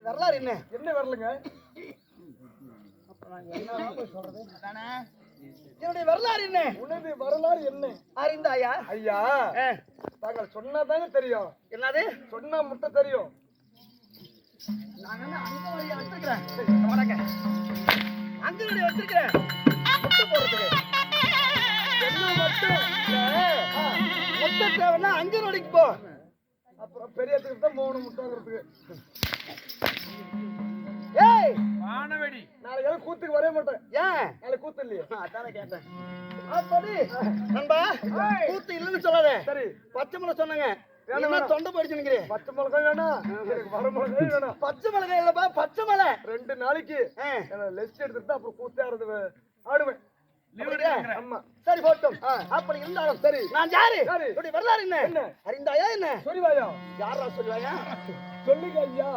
வரலாறு என்ன? என்ன வரலங்க? என்ன சொல்றது? என்னுடைய வரலாறு என்ன? உனது வரலாறு என்ன? அறிந்தாயா? ஐயா, தாங்கள் சொன்னாதாங்க தெரியும். என்னது? சொன்னா மட்டும் தெரியும். நான் என்ன அங்க வழியா வச்சிருக்கிறேன். அங்க வழியா வச்சிருக்கிறேன். முட்டை போடுறதுக்கு. என்ன மட்டும்? முட்டை தேவைன்னா அங்க நொடிக்கு போ. அப்புறம் பெரியத்துக்கு தான் போகணும் முட்டைங்கிறதுக்கு. ஏய் வானவெடி, நாளைக்கு கூத்துக்கு வரவே மாட்டேன். ஏன்? நாளைக்கு கூத்து இல்லையே. அதானே கேட்டேன். அப்படி நண்பா, கூத்து இல்லைன்னு சொல்லாத. சரி, பச்சை மிளகா சொன்னாங்க. என்ன தொண்டை போயிடுச்சு நினைக்கிறேன். பச்சை மிளகாய் வேணாம், எனக்கு வர மிளகாய் வேணாம். பச்சை மிளகாய் இல்லப்பா, பச்சை மிளகா. 2 நாளைக்கு லெஸ்ட் எடுத்துட்டு அப்புறம் கூத்தே ஆடுவேன். ஆமா, சரி போட்டும். அப்படி இருந்தாலும் சரி, நான் யாரு? என்னுடைய வரலாறு என்ன? அறிந்தாயா என்ன? சொல்லிவாயா? யாரா சொல்லுவாயா? சொல்லுங்க ஐயா.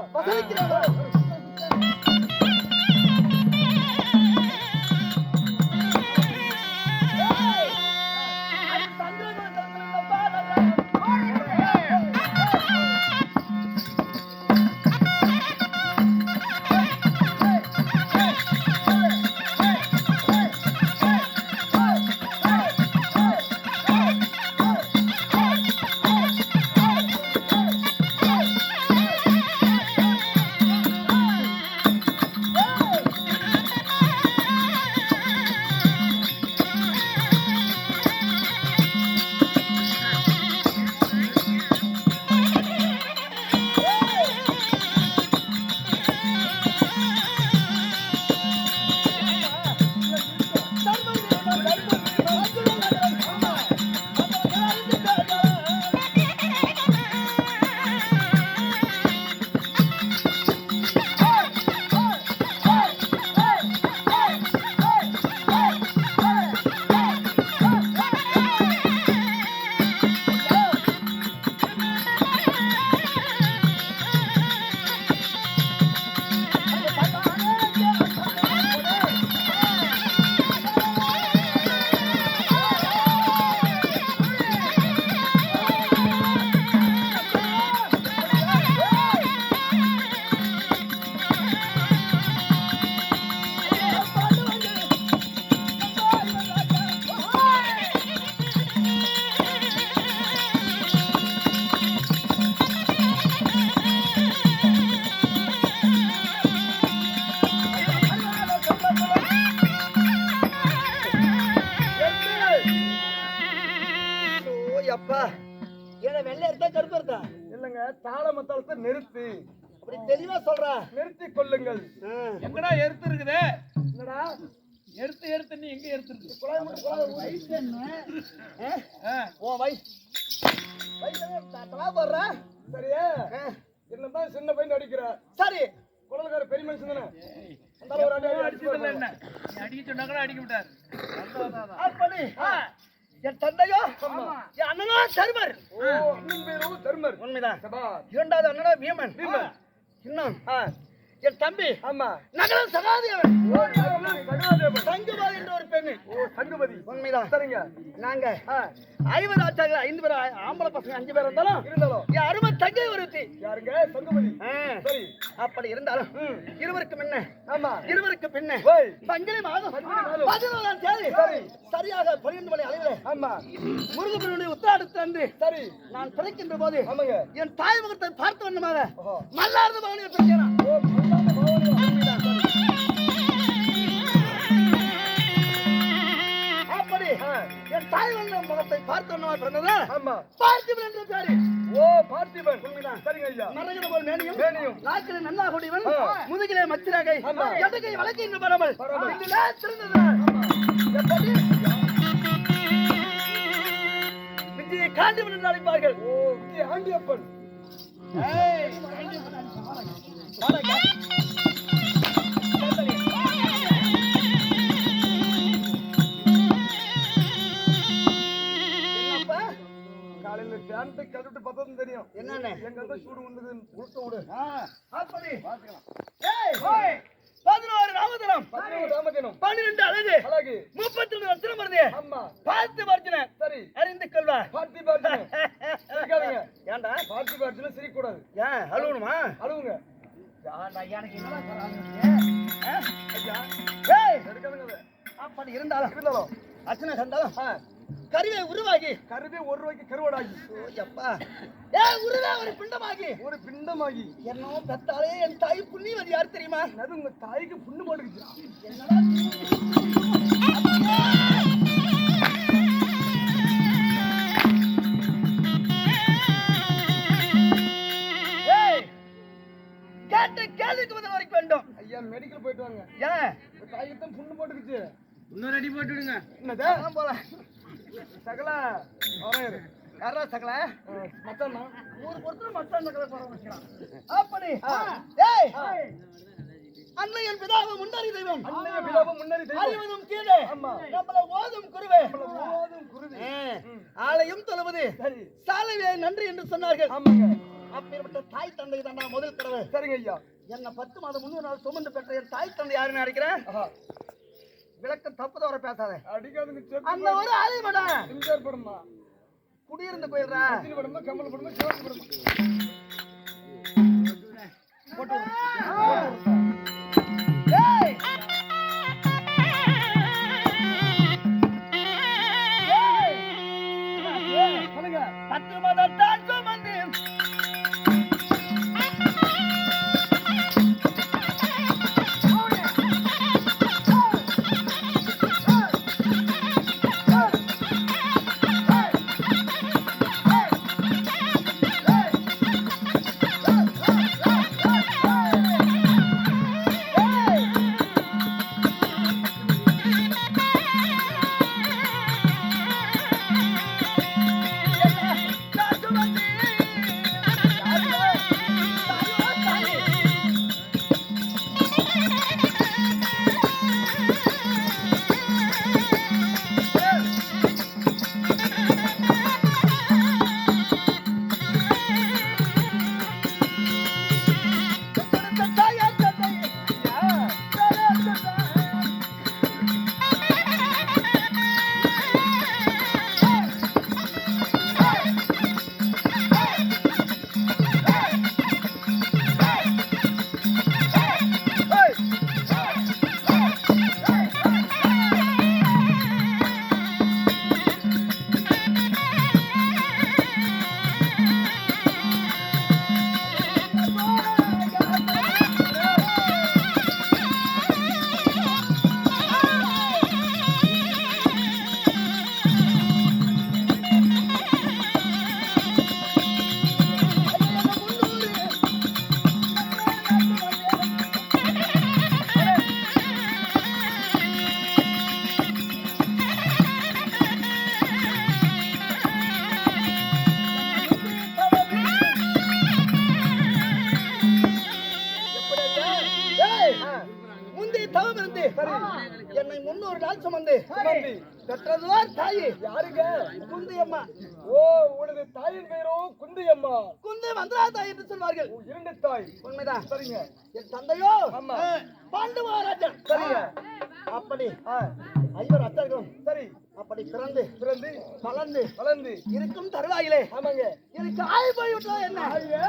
இல்லங்க, தாளமத்தளத்தை நிறுத்தி. அப்படி தெளிவா சொல்றா. நிறுத்தி கொள்ளுங்கள். எங்கடா எருத்து இருக்குதே? என்னடா எடுத்து நீ எங்க எடுத்து இருக்கு? வயசு என்ன? ஓ வயசு போடுற. சரியா? என்னதான் சின்ன பையன் அடிக்கிற. சரி, குழந்தைக்கார பெரிய மனுஷன் தானே. அந்த ஒரு அடி அடிச்சதில்ல என்ன? நீ அடிக்க சொன்னா கூட அடிக்க விட்டாரு. அப்படி என் தந்தையோ என் அண்ணனோ தருமர். ஓ, அண்ணன் பேரு தருமர். உண்மைதான். சபா. இரண்டாவது அண்ணனோ பீமன். இன்னும் என் தம்பி நகர சகாதேவன். சங்குபாதி என்ற ஒரு பெண்ணு. ஓ, சங்குபதி. உண்மைதான். சரிங்க. நாங்க 5 ஆச்சாரிகள், 5 பேர் ஆம்பளை பசங்க 5 பேர் இருந்தாலும் என் அருமை தங்கை ஒருத்தி. யாருங்க? சங்குபதி. சரி. அப்படி இருந்தாலும் இருவருக்கு முன்ன, ஆமா, இருவருக்கு பின்ன பங்குனி மாதம் 14ஆம் தேதி சரியாக 12 மணி அளவில் ஆமா முருகப்பெருமானுடைய உத்திராடத்து அன்று சரி நான் பிறக்கின்ற போது ஆமாங்க என் தாய் முகத்தை பார்த்த வண்ணமாக மல்லார்ந்த பவனியை பிறந்தேனா. அப்படி என் தாய் முகத்தை பார்த்த வண்ணமாக பிறந்ததா ஆமா பார்த்திபன் என்ற பேரு. ஓ, பார்த்திபன். உண்மைதான். சரிங்க ஐயா. மரகத போல் மேனியும் நாக்கிலே நன்னா கொடிவன், முதுகிலே மச்சிரகை, இடக்கை வழக்கு என்று பரமல் இதிலே சிறந்தது. எப்படி விஜயை காண்டிவன் என்று அழைப்பார்கள். ஓ, விஜய் ஆண்டியப்பன். காலையில பேண்ட் கழுவிட்டு பார்த்ததும் தெரியும் என்னன்னு. எங்க இருந்தா சூடு உண்டுது. உளுத்த விடு. அப்படி பாத்துக்கலாம். 11 ராமதினம், 12 அழகு, 32 வருஷம் வருது. ஆமா, பார்த்து பார்த்தின சரி அறிந்து கொள்வா. பார்த்தி பார்த்தி சிரிக்காதீங்க. ஏன்டா பார்த்தி பார்த்தினா சிரிக்க கூடாது. ஏன் அழுவணுமா? அழுவுங்க. எனக்கு என்னடா கராங்க? ஏய், எடுக்காதுங்க அது. அப்படி இருந்தாலும் இருந்தாலும் அச்சனை கண்டாலும் கருவை உருவாகி கருவே 1 ரூபாய்க்கு கருவாடாகி எப்பா ஏ உருவா ஒரு பிண்டமாகி ஒரு பிண்டமாகி என்னோ பெத்தாலே என் தாய் புண்ணியவதி யார் தெரியுமா? அது உங்க தாய்க்கு புண்ணு போட்டுக்குச்சு. என்னடா ஏய், கேட்ட கேள்விக்கு பதில் வரைக்கும் வேண்டும். ஐயா மெடிக்கல் போயிட்டு வாங்க. ஏன் உங்க தாய்க்கு தான் புண்ணு போட்டுக்குச்சு. இன்னொரு அடி போட்டு விடுங்க. என்னது நான் போறேன். சகல அவரே யாரா சகல மச்சான் ஊர் பொறுத்து மச்சான் சகல போற வச்சுக்கலாம். அப்படி ஏய் அன்னையின் பிதாவும் முன்னறி தெய்வம் அன்னைய பிதாவும் முன்னறி தெய்வம் அறிவதும் கீழே ஆமா நம்மள ஓதும் குருவே ஓதும் குருவி. ஆலயம் தொழுவது சரி சாலவே நன்றி என்று சொன்னார்கள். ஆமாங்க அப்பேற்பட்ட தாய் தந்தை தான் நான் முதல் கடவுள். சரிங்க ஐயா. என்ன 10 மாதம் 300 நாள் சுமந்து பெற்ற என் தாய் தந்தை யாருன்னு நினைக்கிறேன்? ஆஹா விளக்கம் தப்பு வர பேசாத. அடிக்காதுங்க அந்த செப்பு ஒரு ஆலயமடா இன்ஜர் படமா குடியிருந்து போயிடுறா. அசினி படமா கமல் படமா சிவப்பு படமா போட்டு ஏய் சொல்லுங்க 10 மாதம் தான் சுமந்து முந்தி தவம் இருந்து என்னை 300 நாள் சுமந்து பெற்றதுவார் தாயி யாருங்க குந்தியம்மா. ஓ உனது தாயின் பெயரோ குந்தியம்மா. குந்தி மந்திரா தாய் என்று சொல்வார்கள். இரண்டு தாய் உண்மைதான். சரிங்க என் தந்தையோ ஆமா. பாண்டு மகாராஜன். சரிங்க அப்படி 5 அத்தர்களும் சரி அப்படி பிறந்து பிறந்து வளர்ந்து வளர்ந்து இருக்கும் தருவாயிலே ஆமாங்க எனக்கு ஆய் போய்விட்டா என்ன? ஐயா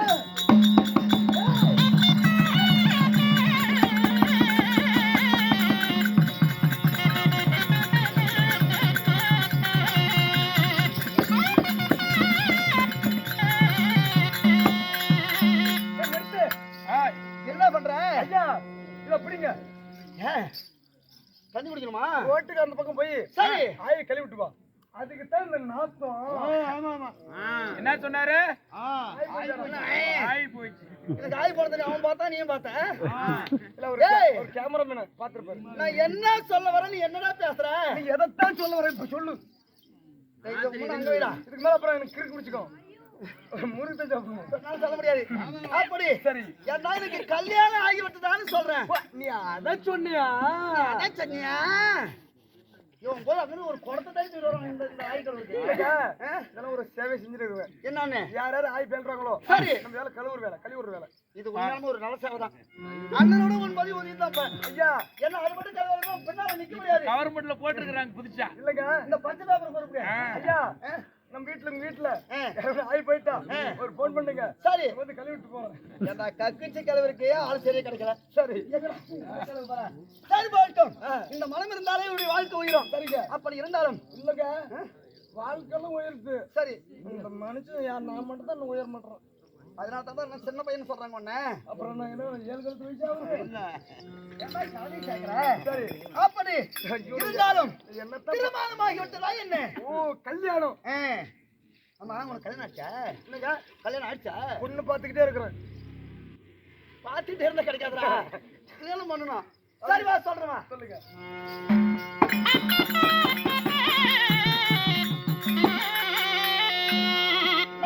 என்ன பண்ற? ஐயா இத பிடிங்க. தண்ணி குடிக்கணுமா? ரோட்டுக்கு அந்த பக்கம் போய் சரி. ஆயை கழுவி விட்டு வா. அதுக்கு தான் இந்த நாத்தம். ஆமா ஆமா. என்ன சொன்னாரு? ஆய் ஆய் போயிடுச்சு. எனக்கு ஆய் போனது அவன் பார்த்தா நீயும் பார்த்த. இல்ல ஒரு ஏய். ஒரு கேமராமேன் பாத்துருப்பாரு. நான் என்ன சொல்ல வரேன், நீ என்னடா பேசுற? நீ எதைத்தான் சொல்ல வர இப்ப சொல்லு. அங்க வைடா. இதுக்கு மேல அப்புறம் எனக்கு கிறுக்கு பிடிச்சுக்கோ. முறுக்கு சாப்பிடணும். நான் சொல்ல முடியாது. அப்படி சரி ஏன்னா எனக்கு கல்யாணம் ஆகிவிட்டதான்னு சொல்றேன். நீ அத சொன்னியா? அதான் சொன்னியா? இவன் போய் அங்க ஒரு குடத்தை தள்ளி வருவான் இந்த ஆய்களுக்கு. இல்லையா? இதெல்லாம் ஒரு சேவை செஞ்சிருக்குவேன். என்னன்னு? யார் யார் ஆய் பேல்றாங்களோ சரி. நம்ம வேலை கழுவுற வேலை. இது உண்மையான ஒரு நல்ல சேவை தான். அண்ணனோட உன் பதிவு உதவிதான். ஐயா என்ன அது மட்டும் கல்யாணம் பின்னால நிக்க முடியாது. கவர்மெண்ட்ல போட்டுருக்காங்க புதுசா. இல்லங்க இந்த பஞ்சதாபுரம் பொறுப்பு. ஐயா நம்ம வீட்டுல ஆகி போயிட்டா ஒரு போன் பண்ணுங்க. சரி வந்து கழுவி விட்டு போறேன். ஏண்டா கக்கிச்சு கிழவருக்கு ஆள் சரியா கிடைக்கல. சரி சரி போகட்டும். இந்த மனம் இருந்தாலே இவருடைய வாழ்க்கை உயிரும். சரிங்க. அப்படி இருந்தாலும் இல்லங்க வாழ்க்கைலாம் உயர்த்து. சரி இந்த மனுஷன் யார் நான் மட்டும் தான் உயர மாட்டேன். அதனால தான் நான் சின்ன பையன் சொல்றாங்க உன்ன. அப்புறம் நான் என்ன 7 கழுத்து வயசாகுது. இல்ல ஏண்டா சாதி கேக்குறேன். சரி அப்படி இருந்தாலும் என்னத்த திருமணமாகி விட்டதா என்ன? ஓ கல்யாணம். ஆமா உனக்கு கல்யாணம் ஆச்சா? இல்லங்க கல்யாணம் ஆச்சா? பொண்ணு பாத்துக்கிட்டே இருக்கிறேன். பாத்துட்டே இருந்தா கிடைக்காதுடா. கல்யாணம் பண்ணணும். சரி வா சொல்றேன். சொல்லுங்க.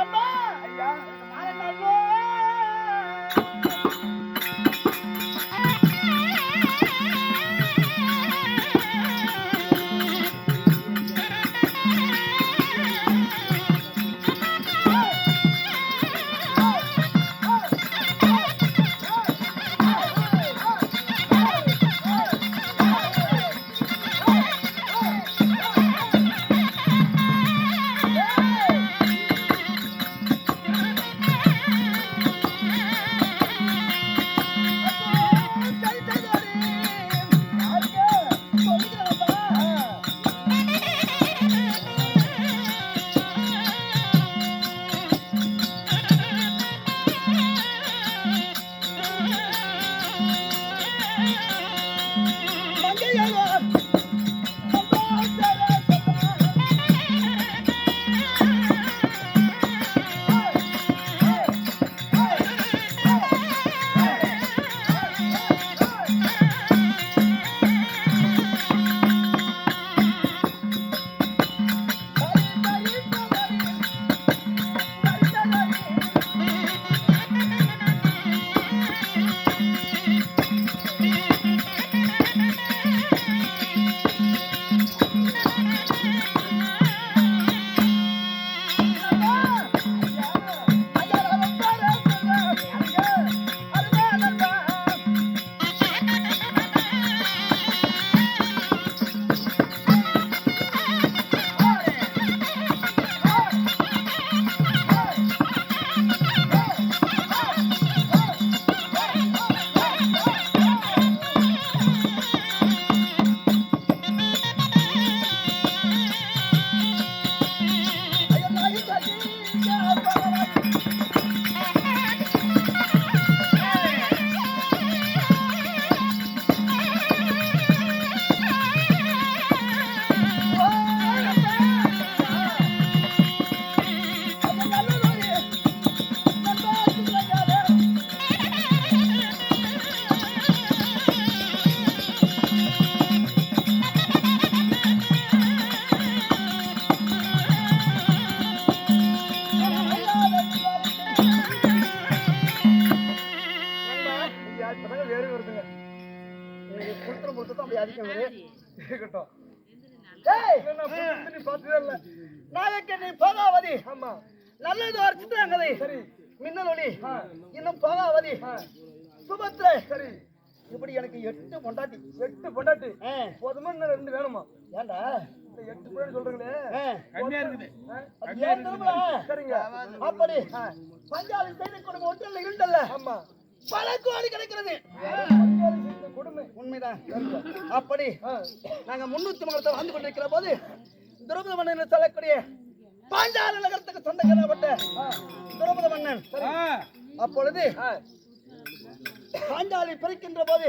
அம்மா ஐயா மாறண்டாலோ. வேறு வருதுங்க. குடுத்துற பொறுத்து அப்படி அதிகம் வரும். இருக்கட்டும். ஏய் நான் பொண்ணு நீ பார்த்ததே இல்ல. நாயக்கனி போகாவதி. ஆமா நல்லது அர்ச்சித்தாங்கதை. சரி மின்னல் ஒளி. இன்னும் போகாவதி. சுபத்ரை. சரி இப்படி எனக்கு 8 பொண்டாட்டி. 8 பொண்டாட்டி. போதுமா இன்னும் 2 வேணுமா? ஏண்டா இந்த 8 பொண்டாட்டி சொல்றீங்களே. கம்மியா இருக்குது. அது ஏன் தெரியுமா? சரிங்க. அப்படி பஞ்சாலி செய்தி குடும்பம் ஒன்றில் இருந்தல்ல. ஆமா பல கோடி கிடைக்கிறது. கொடுமை உண்மைதான். அப்படி நாங்க 300 மலத்தை வாழ்ந்து கொண்டிருக்கிற போது திரௌபதி மன்னன் சொல்லக்கூடிய பாஞ்சால நகரத்துக்கு சொந்தக்காரப்பட்ட திரௌபதி மன்னன் அப்பொழுது பாஞ்சாலி பிறக்கின்ற போது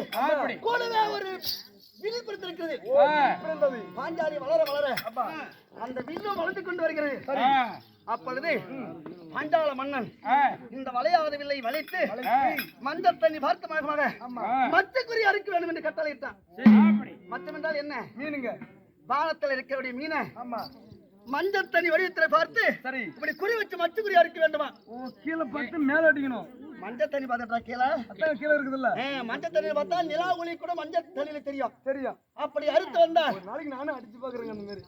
கூடவே ஒரு வில் பிறந்திருக்கிறது. பாஞ்சாலி வளர வளர அந்த வில்லும் வளர்ந்து கொண்டு வருகிறது. அப்பொழுது பாஞ்சால மன்னன் இந்த வளையாத வில்லை வளைத்து மஞ்சள் தண்ணி பார்க்கமாக மச்சக்குறி அறுக்க வேண்டும் என்று கட்டளையிட்டான். மச்சம் என்றால் என்ன? மீனுங்க. வானத்தில் இருக்கக்கூடிய மீனை ஆமா மஞ்சள் தண்ணி வடிவத்தை பார்த்து சரி இப்படி குறி வச்சு மச்சக்குறி அறுக்க வேண்டுமா? கீழே பார்த்து மேல அடிக்கணும். மஞ்சள் தண்ணி பார்த்தா கீழே அதான் கீழே இருக்குதுல்ல. மஞ்சள் தண்ணி பார்த்தா நிலா ஒளி கூட மஞ்சள் தண்ணியில தெரியும். தெரியும். அப்படி அறுத்து வந்தா நாளைக்கு நானும் அடிச்சு பாக்குறேங்க அந்த மாதிரி.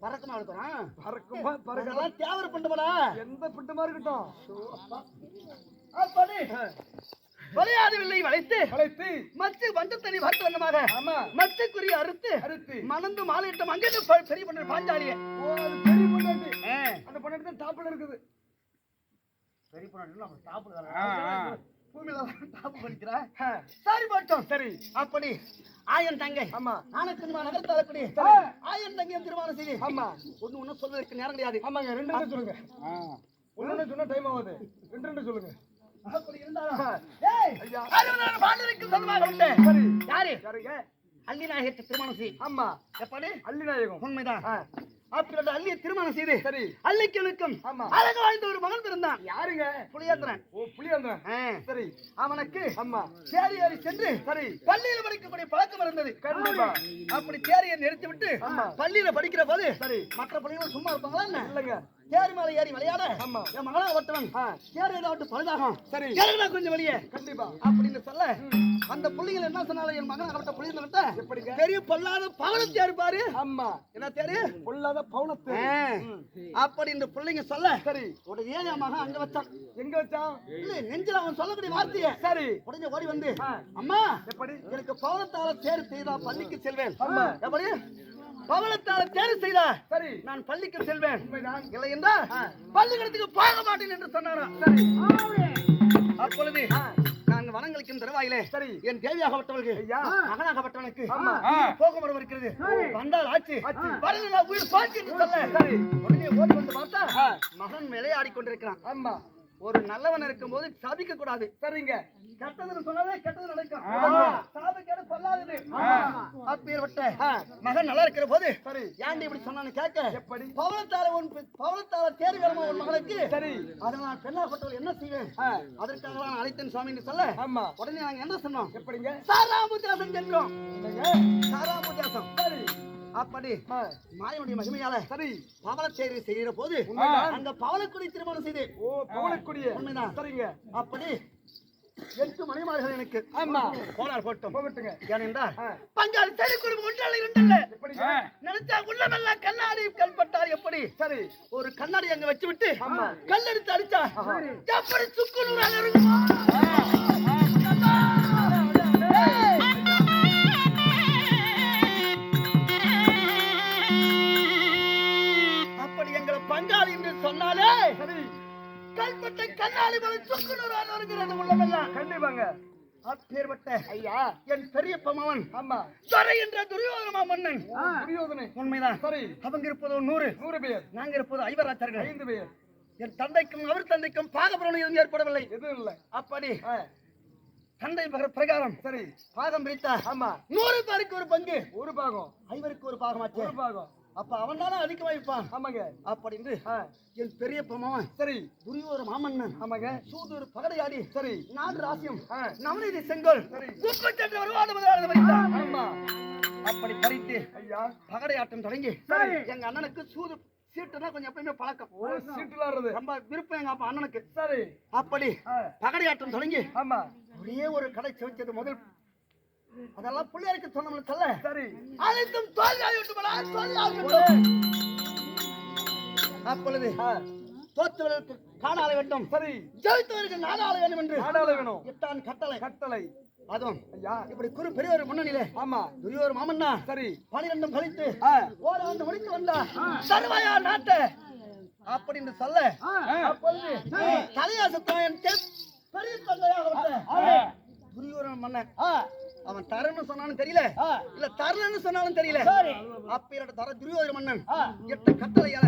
பறக்கமா இருக்கிறான். பறக்குமா பறக்கலாம் தேவர பண்ணுமாடா. எந்த பிட்டுமா இருக்கட்டும். அப்படி வளையாத வில்லை வளைத்து வளைத்து மச்சு மஞ்சள் தண்ணி பார்த்து வந்தமாக ஆமா மச்சக்குறி அறுத்து அறுத்து மணந்து மாலையிட்ட மங்கன்னு பெரிய பண்ண பாஞ்சாலிய. ஓ அது பெரிய பொண்டாட்டி. அந்த பொண்ணு எடுத்து டாப்ல இருக்குது. சரி பண்ணணும் நம்ம டாப் ஆ, ஆ. பூமியில டாப் பண்ணிக்கிறா சரி போட்டோம் சரி அப்படி ஆயன் தங்கை ஆமா நானே திரும்ப நகர்த்தாலப்படி ஆயன் தங்கையும் திருமணம் செய்து ஆமா ஒண்ணு சொல்வதற்கு நேரம் கிடையாது ஆமாங்க 2 சொல்லுங்க. ஆ. ஒண்ணு சொன்னா டைம் ஆகுது. 2 சொல்லுங்க. அப்படி இருந்தாலும் ஏய் ஐயா. அலுவலர் பாண்டருக்கு சொந்தமாக உண்டு சரி யாரு யாருங்க? அல்லி நாயகத்தை திருமணம் செய் ஆமா எப்படி அள்ளி நாயகம். உண்மைதான் ஆ, அப்படி அல்லியை திருமணம் செய்து சரி அல்லிக்கனுக்கும் ஆமா. அழகு வாய்ந்த ஒரு மகன் பிறந்தான் யாருங்க? புளியேந்திரன் ஓ புளியந்திரன். சரி அவனுக்கு ஆமா சேரி ஏறி சென்று சரி பள்ளியில படிக்கக்கூடிய பழக்கம் இருந்தது கண்டிப்பா. அப்படி சேரியை நிறுத்தி விட்டு ஆமா. பள்ளியில படிக்கிற போது சரி மற்ற பிள்ளைங்களும் சும்மா இருப்பாங்களா என்ன இல்லங்க. சேரி மேல ஏறி விளையாட ஆமா. என் மகளா ஒருத்தவன் ஆ, சேரி ஏதாவது பழுதாகும் சரி இறங்குடா கொஞ்சம் வெளியே கண்டிப்பா. அப்படின்னு சொல்ல அந்த புள்ளைகள் என்ன சொன்னாலும் என் மகன் அவட்ட புள்ளிங்க எப்படிங்க? பெரிய பொல்லாத பவனத்தை சேரு பாரு ஆமா என்ன தேரு பொல்லாத பவுனத்து. அப்படி இந்த பிள்ளைங்க சொல்ல சரி உடனே என் மகன் அங்க வச்சான் எங்க வச்சான்? இல்ல நெஞ்சில அவன் சொல்லக்கூடிய வார்த்தையை சரி உடனே ஓடி வந்து ஆ, அம்மா எப்படி? எனக்கு பவனத்தால தேர்வு செய்தா பள்ளிக்கு செல்வேன் ஆமா. எப்படி பவனத்தால தேர்வு செய்தா சரி நான் பள்ளிக்கு செல்வேன் உண்மைதான். இல்லை என்றால் பள்ளிக்கூடத்துக்கு போக மாட்டேன் என்று சொன்னாராம் சரி அப்பொழுது ஆ, நான் வனங்களுக்கும் தருவாயிலே சரி என் தேவியாகப்பட்டவளுக்கு ஐயா. மகனாகப்பட்டவனுக்கு ஆமா. போக மரம் இருக்கிறது வந்தால் ஆச்சு ஆச்சு. வரல நான் உயிர் பாய்ச்சி என்று சொல்ல சரி உடனே ஓடி வந்து பார்த்தா ஆ, மகன் விளையாடி கொண்டிருக்கிறான் ஆமா ஒரு நல்லவன் இருக்கும்போது சபிக்க கூடாது சரிங்க. கெட்டதுன்னு சொன்னாலே கெட்டது நடக்கும் ஆமா. சாபக்கேடு சொல்லாதது ஆமா. அப்பேற்பட்ட ஆ, மகன் நல்லா இருக்கிற போது சரி ஏன்டி இப்படி சொன்னான்னு கேட்க எப்படி? பவளத்தால தேர் வேணுமா உன் மகனுக்கு சரி அதை நான் பெண்ணாகப்பட்டவள் என்ன செய்வேன் ஆ, அதற்காக நான் அழைத்தேன் சுவாமின்னு சொல்ல ஆமா உடனே நாங்க என்ன சொன்னோம் எப்படிங்க? சாராமுத்தியாசம் சென்றோம் என்னங்க? சாராமுத்தியாசம் சரி அப்படி ஆ, மாயனுடைய மகிமையால சரி பவளச்சேரி செய்கிற போது உண்மைதான். அங்க பவளக்குடி திருமணம் செய்து ஓ பவுனக்குடிய. உண்மைதான். சரிங்க அப்படி 8 மணிமார்கள் எனக்கு ஆமா போனார் போட்டோம் போகட்டுங்க. ஏனென்றால் ஆ, பஞ்சாலி சரி குடும்பம் ஒன்றல்ல இரண்டல்ல எப்படிங்க? ஆ. நினைச்சா உள்ளமெல்லாம் கண்ணாடி கல்பட்டார் எப்படி சரி ஒரு கண்ணாடி அங்க வச்சு விட்டு ஆமா. கல் எடுத்து அடிச்சா ஆஹா. எப்படி சுக்குநூறு அலறுமா அப்படி எங்களை பங்காளி என்று சொன்னாலே சரி கல்பட்ட கண்ணாடி போல சுக்குநூறு அலறுகிறது உள்ளமெல்லாம் கண்டிப்பாங்க. அப்பேற்பட்ட ஐயா என் பெரியப்ப மகன் ஆமா துரை என்ற துரியோதன மன்னன் துரியோதனை. உண்மைதான் சரி அவங்க இருப்பது 100 100 பேர் நாங்க இருப்பது 5 ராஜர்கள் 5 பேர் என் தந்தைக்கும் அவர் தந்தைக்கும் பாகபிரவணம் எதுவும் ஏற்படவில்லை எதுவும் இல்ல. அப்படி ஆ, தந்தை பிரகாரம் சரி பாகம் பிரித்தா ஆமா 100 பேருக்கு ஒரு பங்கு ஒரு பாகம் 5 ஒரு பாகமாச்சு ஒரு பாகம். அப்ப அவன் தானே அதிகமா வைப்பான் ஆமாங்க. அப்படின்னு ஆ, என் பெரிய மாமன் சரி துரியோதன மாமன்னன் ஆமாங்க. சூதூர் பகடையாடி சரி 4 ராசியம் ஆ, நவநீதி செங்கோல் சரி. முப்பத்தெட்டு வருவாடு முதலாளி வைத்தான் ஆமா அப்படி பறித்து ஐயா பகடையாட்டம் தொடங்கி சரி. எங்க அண்ணனுக்கு சூது சீட்டுனா கொஞ்சம் எப்பயுமே பழக்கம் ஓ சீட்டுலாடுறது. ரொம்ப விருப்பம் எங்க அப்பா அண்ணனுக்கு சரி அப்படி ஆ, பகடையாட்டம் தொடங்கி ஆமா ஒரே ஒரு கடை செவிச்சது முதல் அதெல்லாம் பிள்ளையாருக்கு சொன்னோம்னு சொல்ல சரி அனைத்தும் தோல்வியாகிவிட்டுமடா, தோல்வியாகிவிட்டோம். அப்பொழுது ஆ, தோற்றவர்களுக்கு காணாலை வேண்டும் சரி ஜெயித்தவருக்கு நாடாள வேண்டும் என்று நாடாள வேணும். இட்டான் கட்டளை கட்டளை அதுவும் ஐயா இப்படி குறு பெரியவர் முன்னணியிலே ஆமா துரியோர் மாமன்னா சரி 12 கழித்து ஆ, ஓராண்டு முடித்து வந்தா தருவாயா நாட்ட அப்படின்னு சொல்ல அப்பொழுது தலையாசத்தான் என் பெரிய தந்தையாக வந்த துரியோர் மன்னன் அவன் தரன்னு சொன்னாலும் தெரியல இல்ல தரலன்னு சொன்னாலும் தெரியல அப்ப தர துரியோதன மன்னன் எட்ட கட்டளையால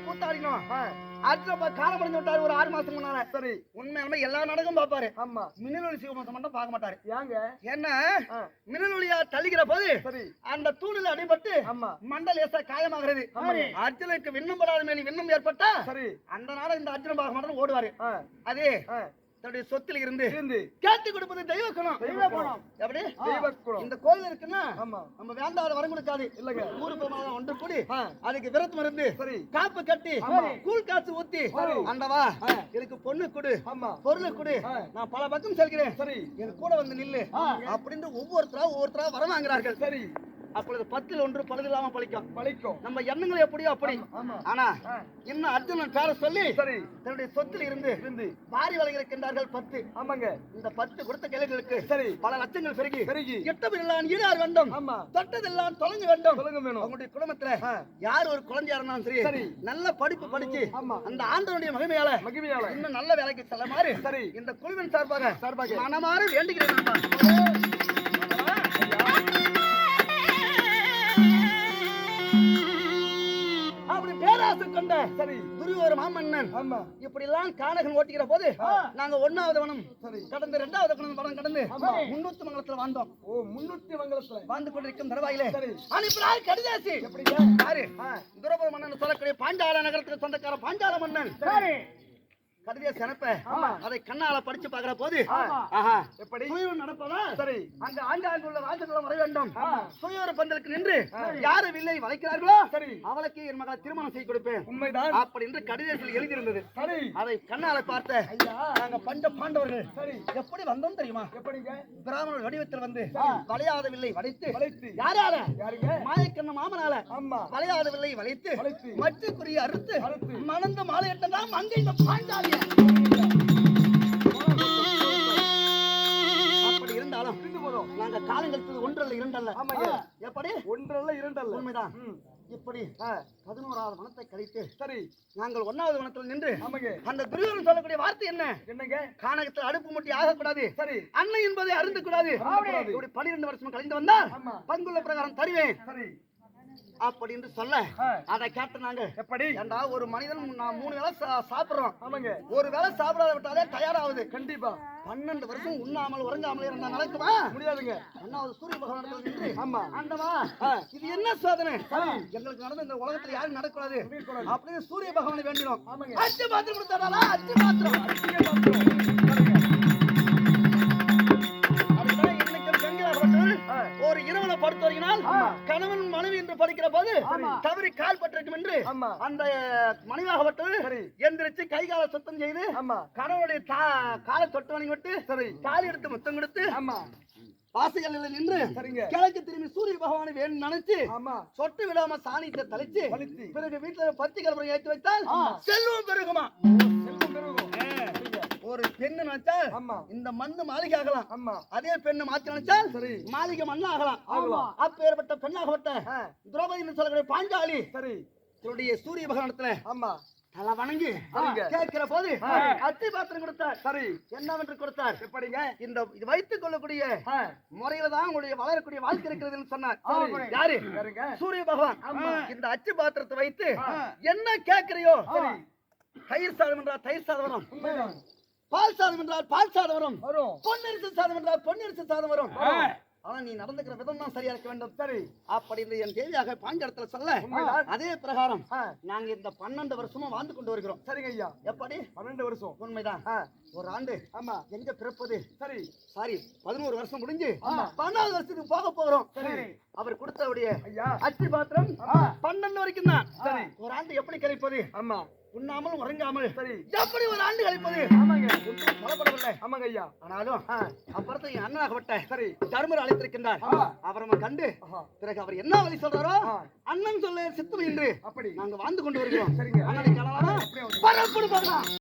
கூத்தாடினோம் காலம் முடிஞ்சு விட்டாரு ஒரு 6 மாசம் முன்னால. சரி உண்மையாலுமே எல்லா நாடகம் பாப்பாரு. ஆமா மின்னலொளி சிவமாசம் மட்டும் பார்க்க மாட்டாரு. ஏங்க ஏன்னா மின்னலொளியா தள்ளுகிற போது சரி அந்த தூணில் அடிபட்டு ஆமா மண்டலேசா காயமாகிறது. அர்ஜுனுக்கு விண்ணும் படாத மேனி விண்ணும் ஏற்பட்டா சரி அந்த நாள் இந்த அர்ஜுன பார்க்க மாட்டேன்னு ஓடுவாரு. அதே தன்னுடைய சொத்துல இருந்து கேட்டு கொடுப்பது தெய்வ குணம். எப்படி தெய்வ குணம். இந்த கோயில் இருக்குன்னா ஆமா நம்ம வேண்டாத வரம் கொடுக்காது இல்லங்க. ஊரு போமாதான் ஒன்று கூடி அதுக்கு விரத்து மருந்து சரி காப்பு கட்டி கூழ் காசு ஊத்தி அண்டவா எனக்கு பொண்ணு கொடு ஆமா பொருள் கொடு நான் பல பக்கம் செல்கிறேன் சரி என் கூட வந்து நில்லு அப்படின்னு ஒவ்வொருத்தரா வரம் வாங்குறார்கள். சரி அப்பொழுது 10ல் 1 பழுதில்லாம பழிக்கும். பழிக்கும். நம்ம எண்ணங்கள் எப்படியோ அப்படி. ஆமா. ஆனா இன்னும் அர்ஜுனன் பேரை சொல்லி சரி. தன்னுடைய சொத்தில் இருந்து வாரி வழங்கியிருக்கின்றார்கள் 10. ஆமாங்க. இந்த 10 கொடுத்த கேள்விகளுக்கு சரி. பல லட்சங்கள் பெருகி பெருகி எட்டதெல்லாம் ஈடார் வேண்டும். ஆமா. தொட்டதெல்லாம் தொலைஞ்ச வேண்டும். சொல்லுங்க வேணும். அவங்களுடைய குடும்பத்துல யார் ஒரு குழந்தையா இருந்தாலும் சரி, சரி, நல்ல படிப்பு படிச்சு ஆமா, அந்த ஆண்டவனுடைய மகிமையால இன்னும் நல்ல வேலைக்கு செல்லுமாறு சரி இந்த குழுவின் சார்பாக மனமாற வேண்டுகிறேன் நண்பா. அப்படி பேராசை கொண்ட சரி துரியோதன மாமன்னன் ஆமா இப்படி எல்லாம் கானகன் ஓட்டிக்கிற போது நாங்க 1வது வனம் கடந்து 2வது வனம் கடந்து 300 மங்கலத்துல வாழ்ந்தோம். ஓ 300 மங்கலத்துல வாழ்ந்து கொண்டிருக்கும் தருவாயிலே சரி அனுப்பினார் கடிதாசி. எப்படிங்க? யாரு? துரோபத மன்னன் சொல்லக்கூடிய பாஞ்சால நகரத்துக்கு சொந்தக்கார பாஞ்சால மன்னன் கடிதாசி அனுப்ப அதை கண்ணால படிச்சு பாக்குற போது எப்படி சுயம் நடப்பதா? சரி அங்க ஆண்டாண்டு உள்ள ராஜகுலம் வர வேண்டும். சுயோர பந்தலுக்கு நின்று யாரு வில்லை வளைக்கிறார்களோ சரி அவளுக்கு என் மகளை திருமணம் செய்து கொடுப்பேன் உண்மைதான் அப்படி என்று கடிதத்தில் எழுதியிருந்தது. சரி அதை கண்ணால பார்த்த நாங்க பாண்டவர்கள் சரி எப்படி வந்தோம் தெரியுமா? எப்படிங்க? பிராமணர் வடிவத்தில் வந்து வளையாத வில்லை வளைத்து யாரால? யாருங்க? மாயக்கண்ண மாமனால ஆமா வளையாத வில்லை வளைத்து மச்சுக்குரிய அறுத்து மணந்த மாலையிட்டதான் அங்க இந்த பாண்டாளி. அப்படி இருந்தாலும் நாங்க காலங்களுக்கு 1 அல்ல 2 அல்ல. ஆமாங்க. எப்படி 1 அல்ல 2 அல்ல உண்மைதான். இப்படி 11வது வனத்தை கழித்து சரி நாங்கள் 1வது வனத்தில் நின்று ஆமாங்க அந்த துரியோதனன் சொல்லக்கூடிய வார்த்தை என்னங்க? கானகத்தில் அடுப்பு முட்டி ஆகக்கூடாது. சரி அன்னை என்பதை அருந்து கூடாது. இப்படி 12 வருஷம் கழிந்து வந்தால் பங்குள்ள பிரகாரம் தருவேன் சரி அப்படி என்று சொல்ல அதை கேட்டு நாங்க எப்படி ஏண்டா ஒரு மனிதன் 3 வேளை சாப்பிடுறோம். ஆமாங்க. ஒரு வேளை சாப்பிடாத விட்டாலே தயாராகுது. கண்டிப்பா 12 வருஷம் உண்ணாமல் உறங்காமல் இருந்தா நடக்குமா? முடியாதுங்க. அண்ணாவது சூரிய பகவான் நின்று ஆமா ஆண்டவா இது என்ன சோதனை எங்களுக்கு நடந்த இந்த உலகத்துல யாரும் நடக்கூடாது அப்படின்னு சூரிய பகவானை வேண்டினோம். அச்சு பாத்திரம் கொடுத்தாரா? அச்சு பாத்திரம் ஒரு இரவுல படுத்து வருகினால் கணவன் மனைவி என்று படிக்கிற போது தவறி கால் பட்டிருக்கும் என்று அந்த மனைவியாகப்பட்டது எந்திரிச்சு கை கால சுத்தம் செய்து கணவனுடைய காலை தொட்டு வணங்கி விட்டு கால் எடுத்து முத்தம் கொடுத்து வாசைகள் நின்று கிழக்கு திரும்பி சூரிய பகவானை வேணும் நினைச்சு சொட்டு விடாம சாணியத்தை தளிச்சு பிறகு வீட்டுல பத்தி கலப்படம் ஏற்றி வைத்தால் செல்வம் பெருகுமா? ஒரு பெண்ணு நினைச்சால் இந்த மண்ணு மாளிகை ஆகலாம். அதே பெண்ணு மாத்தி நினைச்சால் மாளிகை மண்ணு ஆகலாம். அப்பேற்பட்ட பெண்ணாகப்பட்ட திரௌபதி என்று சொல்லக்கூடிய பாஞ்சாலி தன்னுடைய சூரிய பகவானத்துல தலை வணங்கி கேட்கிற போது அத்தி பாத்திரம் கொடுத்தார். சரி என்னவென்று கொடுத்தார்? எப்படிங்க? இந்த இது வைத்துக் கொள்ளக்கூடிய முறையில தான் உங்களுடைய வளரக்கூடிய வாழ்க்கை இருக்கிறதுன்னு சொன்னார். யாரு? சூரிய பகவான். இந்த அச்சு பாத்திரத்தை வைத்து என்ன கேட்கிறையோ தயிர் சாதம் என்றால் தயிர் சாதம் வரும், பால் சாதம் என்றால் பால் சாதம் வரும், பொன்னரிசி சாதம் என்றால் பொன்னரிசி சாதம் வரும். ஆனா நீ நடந்துக்கிற விதம் தான் சரியா இருக்க வேண்டும். சரி அப்படி என் தேவியாக பாஞ்சடத்துல சொல்ல அதே பிரகாரம் நாங்க இந்த 12 வருஷமா வாழ்ந்து கொண்டு வருகிறோம். சரிங்க ஐயா. எப்படி 12 வருஷம்? உண்மைதான். ஒரு ஆண்டு எங்க பிறப்பது? சரி சாரி 11 வருஷம் முடிஞ்சு 12வது வருஷத்துக்கு போக போகிறோம். அவர் கொடுத்தவுடைய அச்சு பாத்திரம் 12 வரைக்கும் தான். சரி ஒரு ஆண்டு எப்படி கழிப்பது? உண்ணாமல் உறங்காமல் எப்படி ஒரு ஆண்டு கழிப்பது? சொல்லப்படவில்லை. ஆமாங்க ஐயா. ஆனாலும் அப்புறத்தை என் அண்ணனாகப்பட்ட தர்மர் அழைத்திருக்கின்றார். அவரை கண்டு பிறகு அவர் என்ன வழி சொல்றாரோ அண்ணன் சொல்ல சித்தம் என்று அப்படி நாங்க வாழ்ந்து கொண்டு வருகிறோம். சரிங்க. பரப்புடு பார்க்கலாம்.